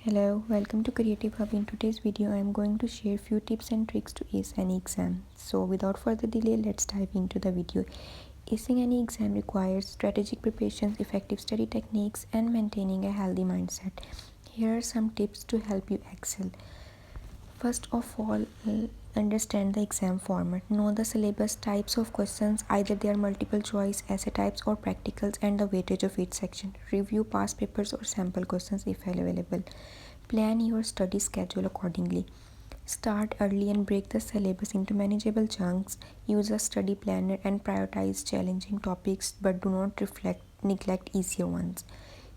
Hello, welcome to Creative Hub. In today's video, I am going to share few tips and tricks to ace any exam. So without further delay, let's dive into the video. Acing any exam requires strategic preparations, effective study techniques, and maintaining a healthy mindset. Here are some tips to help you excel. First of all, understand the exam format. Know the syllabus, types of questions, either they are multiple choice, essay types, or practicals, and the weightage of each section. Review past papers or sample questions if available. Plan your study schedule accordingly. Start early and break the syllabus into manageable chunks. Use a study planner and prioritize challenging topics, but do not neglect easier ones.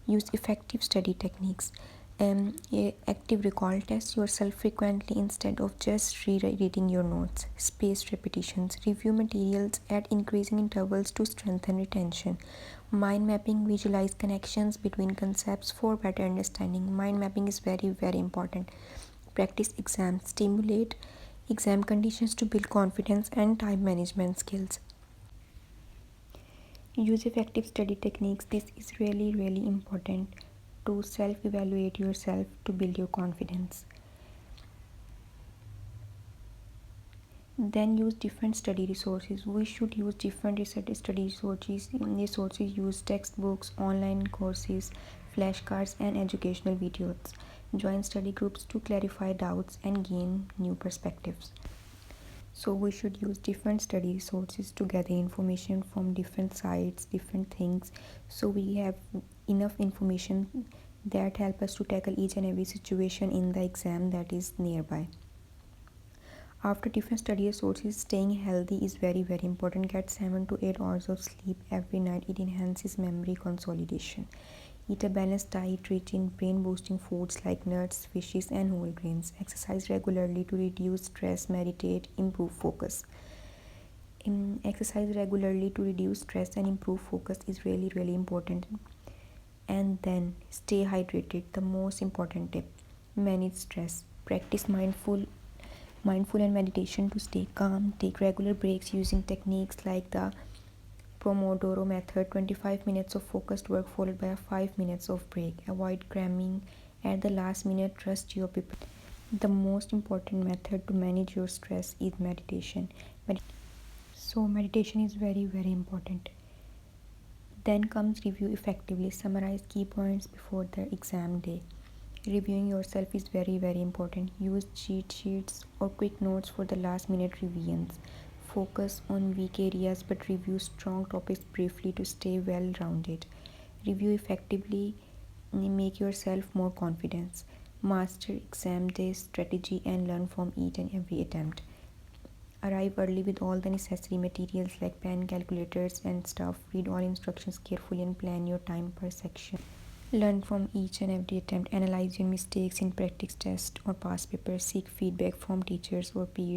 Use effective study techniques. Active recall. Test yourself frequently instead of just rereading your notes. Spaced repetitions. Review materials at increasing intervals to strengthen retention. Mind mapping. Visualize connections between concepts for better understanding. Mind mapping is very important. Practice exams. Stimulate exam conditions to build confidence and time management skills. Use effective study techniques. This is really important to self evaluate yourself to build your confidence. Then use different study resources. We should use different study resources. Use textbooks, online courses, flashcards, and educational videos. Join study groups to clarify doubts and gain new perspectives. So we should use different study resources to gather information from different sites, different things, so we have enough information that help us to tackle each and every situation in the exam that is nearby. After different study resources, staying healthy is very important. Get 7 to 8 hours of sleep every night. It enhances memory consolidation. Eat a balanced diet rich in brain boosting foods like nuts, fishes, and whole grains. Exercise regularly to reduce stress. Meditate, improve focus. Exercise regularly to reduce stress and improve focus is really important. And then stay hydrated, the most important tip. Manage stress. Practice mindful and meditation to stay calm. Take regular breaks using techniques like the Pomodoro method, 25 minutes of focused work followed by a 5 minutes of break. Avoid cramming at the last minute. Trust your people. The most important method to manage your stress is meditation. So meditation is very important. Then comes review effectively. Summarize key points before the exam day. Reviewing yourself is very important. Use cheat sheets or quick notes for the last minute revisions. Focus on weak areas but review strong topics briefly to stay well rounded. Review effectively, make yourself more confident. Master exam day strategy and learn from each and every attempt. Arrive early with all the necessary materials like pen, calculators, and stuff. Read all instructions carefully and plan your time per section. Learn from each and every attempt. Analyze your mistakes in practice tests or past papers. Seek feedback from teachers or peers.